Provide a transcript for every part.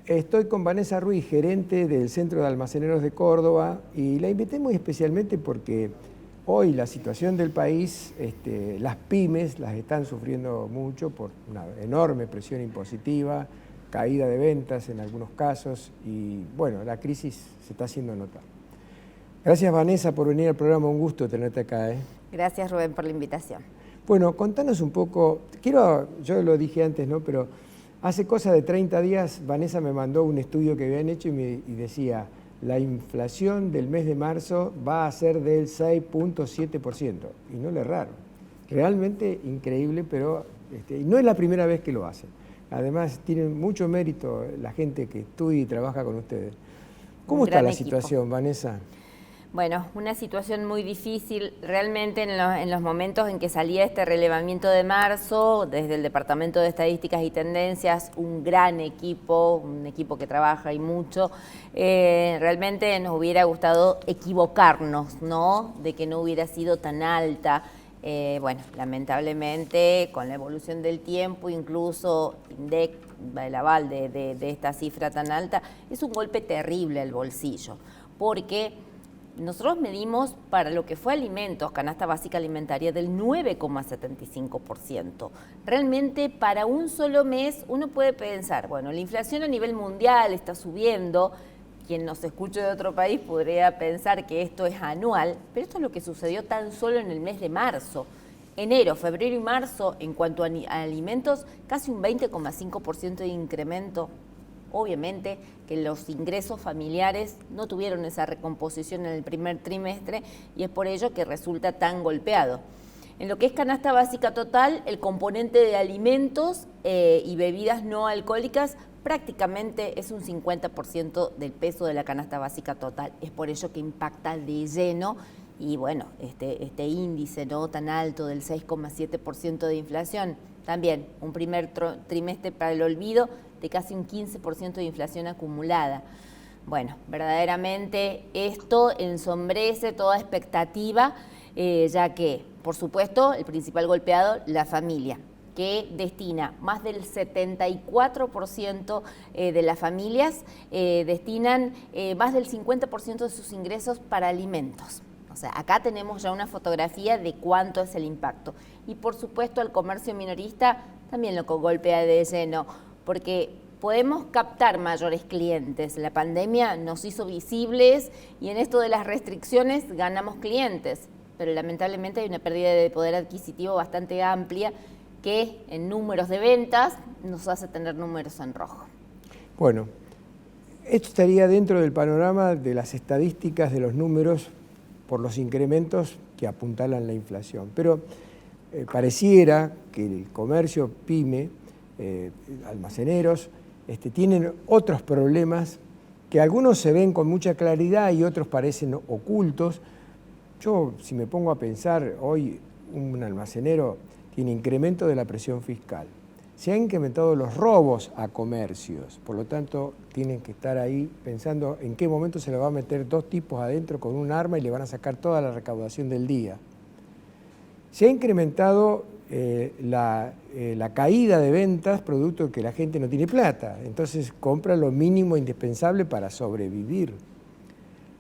Estoy con Vanessa Ruiz, gerente del Centro de Almaceneros de Córdoba, y la invité muy especialmente porque hoy la situación del país, las pymes las están sufriendo mucho por una enorme presión impositiva, caída de ventas en algunos casos, y bueno, la crisis se está haciendo notar. Gracias, Vanessa, por venir al programa, un gusto tenerte acá. Gracias, Rubén, por la invitación. Bueno, contanos un poco, yo lo dije antes, ¿no? Pero hace cosa de 30 días Vanessa me mandó un estudio que habían hecho y decía, la inflación del mes de marzo va a ser del 6.7%. Y no le erraron. Realmente increíble, pero no es la primera vez que lo hacen. Además, tienen mucho mérito la gente que estudia y trabaja con ustedes. ¿Cómo está la situación, Vanessa? Bueno, una situación muy difícil. Realmente en los momentos en que salía este relevamiento de marzo, desde el Departamento de Estadísticas y Tendencias, un gran equipo, un equipo que trabaja y mucho, realmente nos hubiera gustado equivocarnos, ¿no? De que no hubiera sido tan alta. Bueno, lamentablemente, con la evolución del tiempo, incluso INDEC, el aval de esta cifra tan alta, es un golpe terrible al bolsillo, porque nosotros medimos para lo que fue alimentos, canasta básica alimentaria, del 9,75%. Realmente para un solo mes uno puede pensar, bueno, la inflación a nivel mundial está subiendo, quien nos escuche de otro país podría pensar que esto es anual, pero esto es lo que sucedió tan solo en el mes de marzo. Enero, febrero y marzo, en cuanto a alimentos, casi un 20,5% de incremento. Obviamente que los ingresos familiares no tuvieron esa recomposición en el primer trimestre y es por ello que resulta tan golpeado. En lo que es canasta básica total, el componente de alimentos y bebidas no alcohólicas prácticamente es un 50% del peso de la canasta básica total. Es por ello que impacta de lleno y bueno, este índice no tan alto del 6,7% de inflación. También un primer trimestre para el olvido de casi un 15% de inflación acumulada. Bueno, verdaderamente esto ensombrece toda expectativa, ya que, por supuesto, el principal golpeado, la familia, que destina más del 74% de las familias, destinan más del 50% de sus ingresos para alimentos. O sea, acá tenemos ya una fotografía de cuánto es el impacto. Y por supuesto al comercio minorista también lo golpea de lleno, porque podemos captar mayores clientes. La pandemia nos hizo visibles y en esto de las restricciones ganamos clientes, pero lamentablemente hay una pérdida de poder adquisitivo bastante amplia que en números de ventas nos hace tener números en rojo. Bueno, esto estaría dentro del panorama de las estadísticas de los números por los incrementos que apuntalan la inflación. Pero pareciera que el comercio pyme, almaceneros, tienen otros problemas que algunos se ven con mucha claridad y otros parecen ocultos. Yo, si me pongo a pensar, hoy un almacenero tiene incremento de la presión fiscal. Se han incrementado los robos a comercios, por lo tanto tienen que estar ahí pensando en qué momento se le va a meter dos tipos adentro con un arma y le van a sacar toda la recaudación del día. Se ha incrementado la caída de ventas producto de que la gente no tiene plata, entonces compra lo mínimo indispensable para sobrevivir.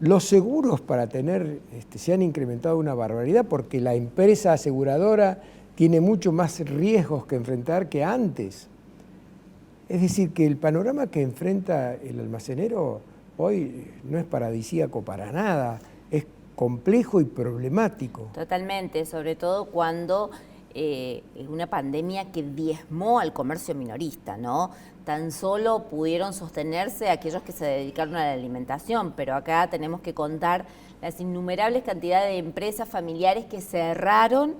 Los seguros para tener se han incrementado una barbaridad porque la empresa aseguradora tiene mucho más riesgos que enfrentar que antes. Es decir, que el panorama que enfrenta el almacenero hoy no es paradisíaco para nada, es complejo y problemático. Totalmente, sobre todo cuando es una pandemia que diezmó al comercio minorista, ¿no? Tan solo pudieron sostenerse aquellos que se dedicaron a la alimentación, pero acá tenemos que contar las innumerables cantidades de empresas familiares que cerraron,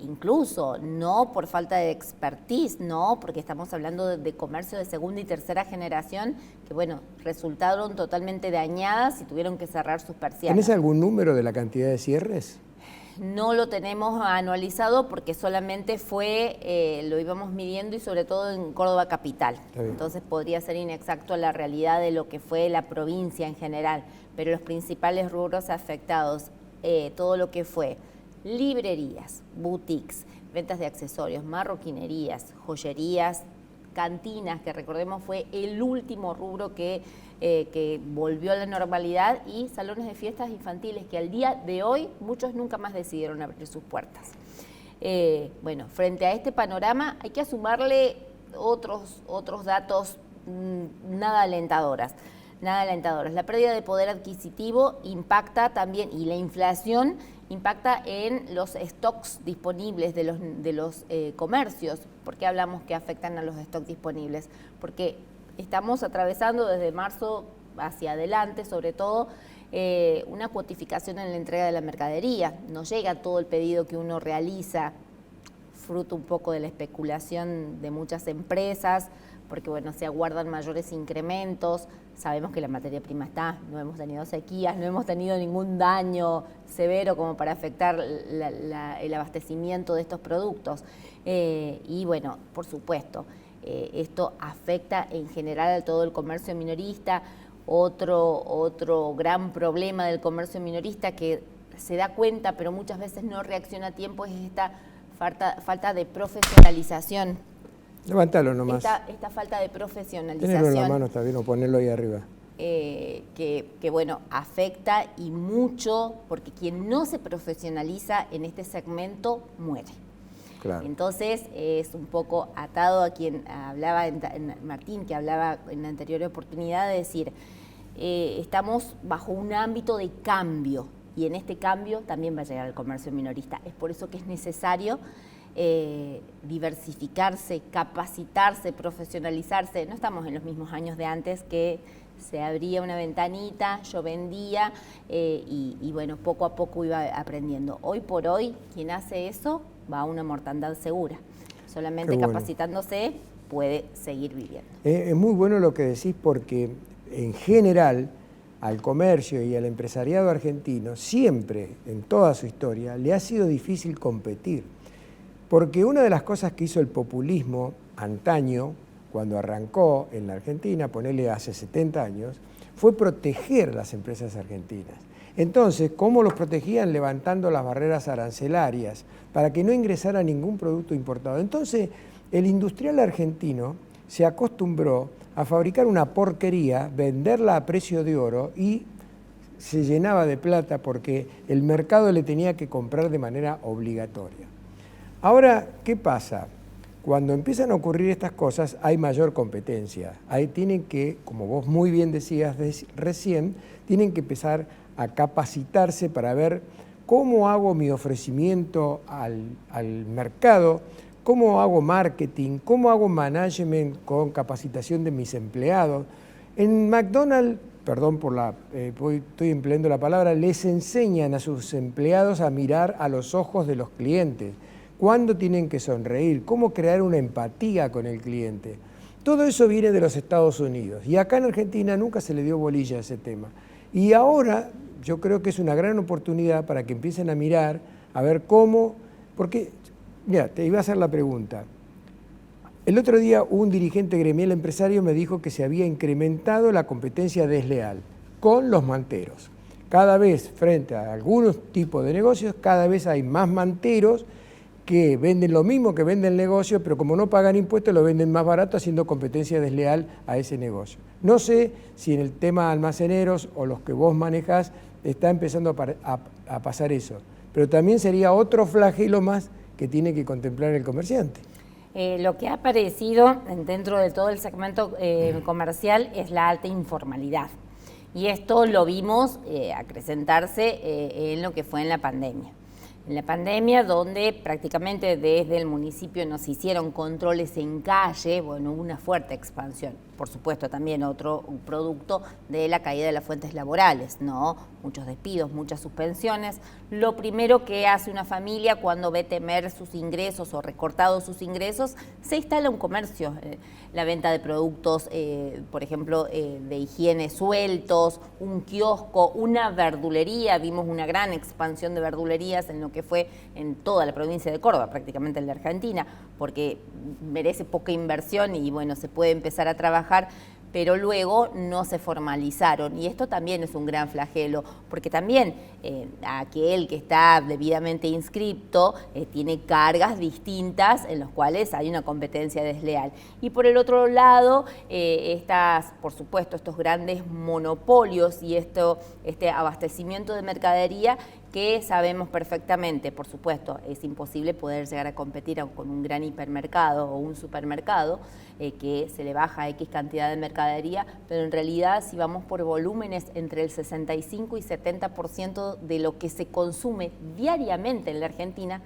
incluso no por falta de expertise, no, porque estamos hablando de comercio de segunda y tercera generación que, bueno, resultaron totalmente dañadas y tuvieron que cerrar sus persianas. ¿Tenés algún número de la cantidad de cierres? No lo tenemos anualizado porque solamente lo íbamos midiendo y sobre todo en Córdoba capital. Entonces podría ser inexacto a la realidad de lo que fue la provincia en general, pero los principales rubros afectados, todo lo que fue librerías, boutiques, ventas de accesorios, marroquinerías, joyerías, cantinas, que recordemos fue el último rubro que volvió a la normalidad, y salones de fiestas infantiles, que al día de hoy muchos nunca más decidieron abrir sus puertas. Bueno, frente a este panorama hay que sumarle otros datos nada alentadores. La pérdida de poder adquisitivo impacta también, y la inflación impacta en los stocks disponibles de los comercios. ¿Por qué hablamos que afectan a los stocks disponibles? Porque estamos atravesando desde marzo hacia adelante, sobre todo, una cuotificación en la entrega de la mercadería. No llega todo el pedido que uno realiza, fruto un poco de la especulación de muchas empresas, porque bueno, se aguardan mayores incrementos. Sabemos que la materia prima está, no hemos tenido sequías, no hemos tenido ningún daño severo como para afectar el abastecimiento de estos productos. Y bueno, por supuesto, esto afecta en general a todo el comercio minorista. Otro gran problema del comercio minorista, que se da cuenta pero muchas veces no reacciona a tiempo, es esta falta de profesionalización. Levántalo nomás. Esta falta de profesionalización. Tenerlo en la mano está bien, o ponerlo ahí arriba. Que bueno, afecta y mucho, porque quien no se profesionaliza en este segmento muere. Claro. Entonces es un poco atado a quien hablaba, Martín, que hablaba en la anterior oportunidad, de decir, estamos bajo un ámbito de cambio, y en este cambio también va a llegar el comercio minorista. Es por eso que es necesario diversificarse, capacitarse, profesionalizarse. No estamos en los mismos años de antes, que se abría una ventanita, yo vendía y bueno, poco a poco iba aprendiendo. Hoy por hoy, quien hace eso va a una mortandad segura. Solamente capacitándose puede seguir viviendo. Es muy bueno lo que decís, porque en general al comercio y al empresariado argentino siempre, en toda su historia, le ha sido difícil competir. Porque una de las cosas que hizo el populismo antaño, cuando arrancó en la Argentina, ponele hace 70 años, fue proteger las empresas argentinas. Entonces, ¿cómo los protegían? Levantando las barreras arancelarias para que no ingresara ningún producto importado. Entonces, el industrial argentino se acostumbró a fabricar una porquería, venderla a precio de oro, y se llenaba de plata porque el mercado le tenía que comprar de manera obligatoria. Ahora, ¿qué pasa? Cuando empiezan a ocurrir estas cosas hay mayor competencia. Ahí tienen que, como vos muy bien decías recién, tienen que empezar a capacitarse para ver cómo hago mi ofrecimiento al mercado, cómo hago marketing, cómo hago management con capacitación de mis empleados. En McDonald's, perdón estoy empleando la palabra, les enseñan a sus empleados a mirar a los ojos de los clientes, cuándo tienen que sonreír, cómo crear una empatía con el cliente. Todo eso viene de los Estados Unidos, y acá en Argentina nunca se le dio bolilla a ese tema. Y ahora yo creo que es una gran oportunidad para que empiecen a mirar, a ver cómo, porque, mira, te iba a hacer la pregunta. El otro día un dirigente gremial empresario me dijo que se había incrementado la competencia desleal con los manteros. Cada vez, frente a algunos tipos de negocios, cada vez hay más manteros que venden lo mismo que vende el negocio, pero como no pagan impuestos lo venden más barato, haciendo competencia desleal a ese negocio. No sé si en el tema almaceneros o los que vos manejás está empezando a pasar eso, pero también sería otro flagelo más que tiene que contemplar el comerciante. Lo que ha aparecido dentro de todo el segmento comercial es la alta informalidad. Y esto lo vimos acrecentarse en lo que fue en la pandemia. En la pandemia, donde prácticamente desde el municipio nos hicieron controles en calle, bueno, hubo una fuerte expansión. Por supuesto, también otro producto de la caída de las fuentes laborales, ¿no? Muchos despidos, muchas suspensiones. Lo primero que hace una familia cuando ve temer sus ingresos o recortados sus ingresos, se instala un comercio. La venta de productos, por ejemplo, de higiene sueltos, un kiosco, una verdulería. Vimos una gran expansión de verdulerías en lo que fue en toda la provincia de Córdoba, prácticamente en la Argentina, porque merece poca inversión y bueno, se puede empezar a trabajar, pero luego no se formalizaron. Y esto también es un gran flagelo, porque también aquel que está debidamente inscripto tiene cargas distintas en las cuales hay una competencia desleal. Y por el otro lado, por supuesto, estos grandes monopolios y este abastecimiento de mercadería que sabemos perfectamente, por supuesto, es imposible poder llegar a competir con un gran hipermercado o un supermercado que se le baja X cantidad de mercadería, pero en realidad si vamos por volúmenes, entre el 65 y 70% de lo que se consume diariamente en la Argentina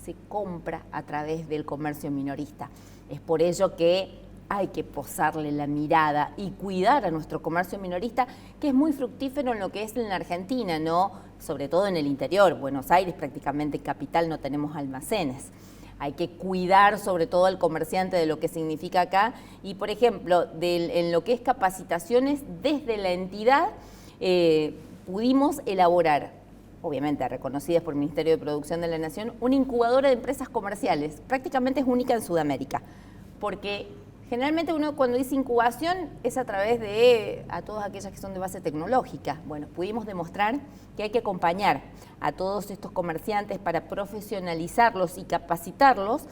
se compra a través del comercio minorista. Es por ello que hay que posarle la mirada y cuidar a nuestro comercio minorista, que es muy fructífero en lo que es en la Argentina, ¿no? Sobre todo en el interior. Buenos Aires, prácticamente capital, no tenemos almacenes. Hay que cuidar sobre todo al comerciante de lo que significa acá. Y, por ejemplo, en lo que es capacitaciones, desde la entidad pudimos elaborar, obviamente reconocidas por el Ministerio de Producción de la Nación, una incubadora de empresas comerciales. Prácticamente es única en Sudamérica, porque generalmente uno cuando dice incubación es a través de a todas aquellas que son de base tecnológica. Bueno, pudimos demostrar que hay que acompañar a todos estos comerciantes para profesionalizarlos y capacitarlos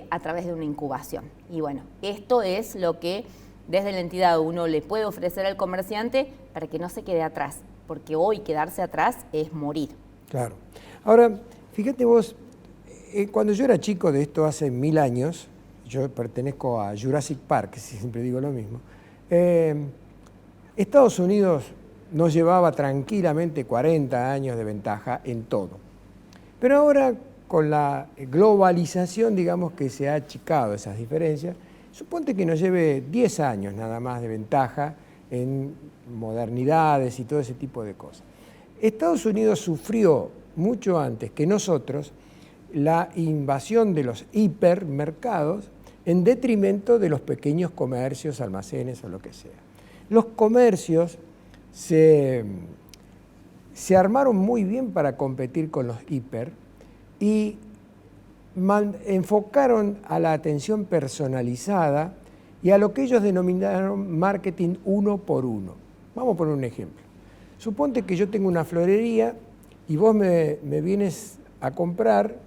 a través de una incubación. Y bueno, esto es lo que desde la entidad uno le puede ofrecer al comerciante para que no se quede atrás, porque hoy quedarse atrás es morir. Claro. Ahora, fíjate vos, cuando yo era chico de esto hace 1000 años, yo pertenezco a Jurassic Park, siempre digo lo mismo, Estados Unidos nos llevaba tranquilamente 40 años de ventaja en todo. Pero ahora, con la globalización, digamos que se ha achicado esas diferencias, suponte que nos lleve 10 años nada más de ventaja en modernidades y todo ese tipo de cosas. Estados Unidos sufrió mucho antes que nosotros la invasión de los hipermercados en detrimento de los pequeños comercios, almacenes o lo que sea. Los comercios se armaron muy bien para competir con los hiper y enfocaron a la atención personalizada y a lo que ellos denominaron marketing 1 por 1. Vamos a poner un ejemplo. Suponte que yo tengo una florería y vos me vienes a comprar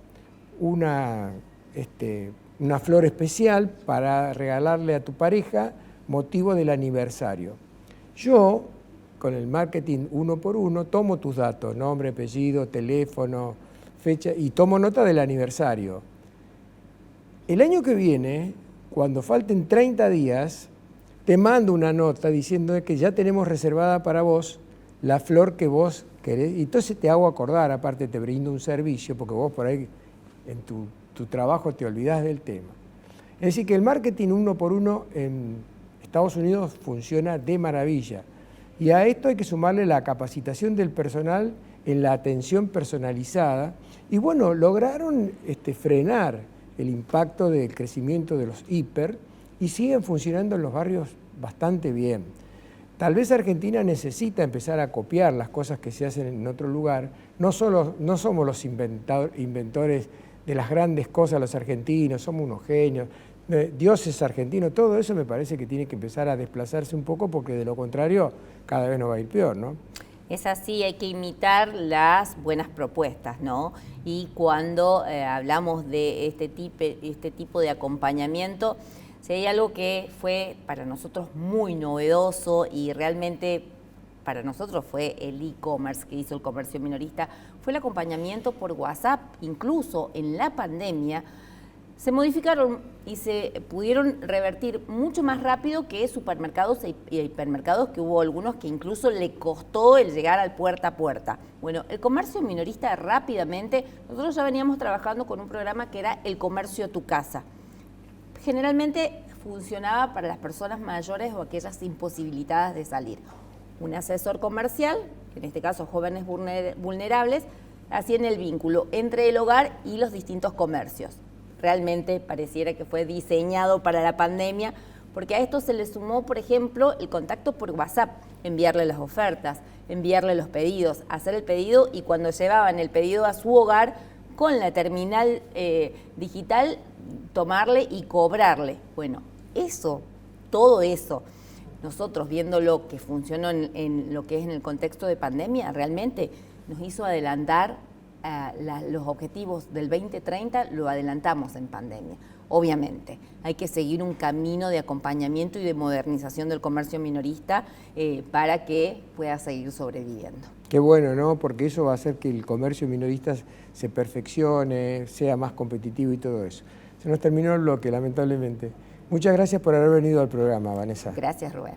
una flor especial para regalarle a tu pareja motivo del aniversario. Yo, con el marketing 1 por 1, tomo tus datos, nombre, apellido, teléfono, fecha, y tomo nota del aniversario. El año que viene, cuando falten 30 días, te mando una nota diciendo que ya tenemos reservada para vos la flor que vos querés. Y entonces te hago acordar, aparte te brindo un servicio, porque vos por ahí en tu trabajo te olvidás del tema. Es decir, que el marketing 1 por 1 en Estados Unidos funciona de maravilla. Y a esto hay que sumarle la capacitación del personal en la atención personalizada. Y bueno, lograron frenar el impacto del crecimiento de los hiper y siguen funcionando en los barrios bastante bien. Tal vez Argentina necesita empezar a copiar las cosas que se hacen en otro lugar. No somos los inventores de las grandes cosas los argentinos, somos unos genios, Dios es argentino, todo eso me parece que tiene que empezar a desplazarse un poco porque de lo contrario cada vez nos va a ir peor, ¿no? Es así, hay que imitar las buenas propuestas, ¿no? Y cuando hablamos de este tipo de acompañamiento, si hay algo que fue para nosotros muy novedoso y realmente para nosotros fue el e-commerce que hizo el comercio minorista, fue el acompañamiento por WhatsApp. Incluso en la pandemia se modificaron y se pudieron revertir mucho más rápido que supermercados y hipermercados, que hubo algunos que incluso le costó el llegar al puerta a puerta. Bueno, el comercio minorista rápidamente, nosotros ya veníamos trabajando con un programa que era el comercio a tu casa. Generalmente funcionaba para las personas mayores o aquellas imposibilitadas de salir. Un asesor comercial, en este caso jóvenes vulnerables, hacían el vínculo entre el hogar y los distintos comercios. Realmente pareciera que fue diseñado para la pandemia, porque a esto se le sumó, por ejemplo, el contacto por WhatsApp, enviarle las ofertas, enviarle los pedidos, hacer el pedido y cuando llevaban el pedido a su hogar, con la terminal digital, tomarle y cobrarle. Bueno, todo eso nosotros viendo lo que funcionó en lo que es en el contexto de pandemia, realmente nos hizo adelantar los objetivos del 2030, lo adelantamos en pandemia. Obviamente, hay que seguir un camino de acompañamiento y de modernización del comercio minorista para que pueda seguir sobreviviendo. Qué bueno, ¿no? Porque eso va a hacer que el comercio minorista se perfeccione, sea más competitivo y todo eso. Se nos terminó el bloque, lamentablemente. Muchas gracias por haber venido al programa, Vanessa. Gracias, Rubén.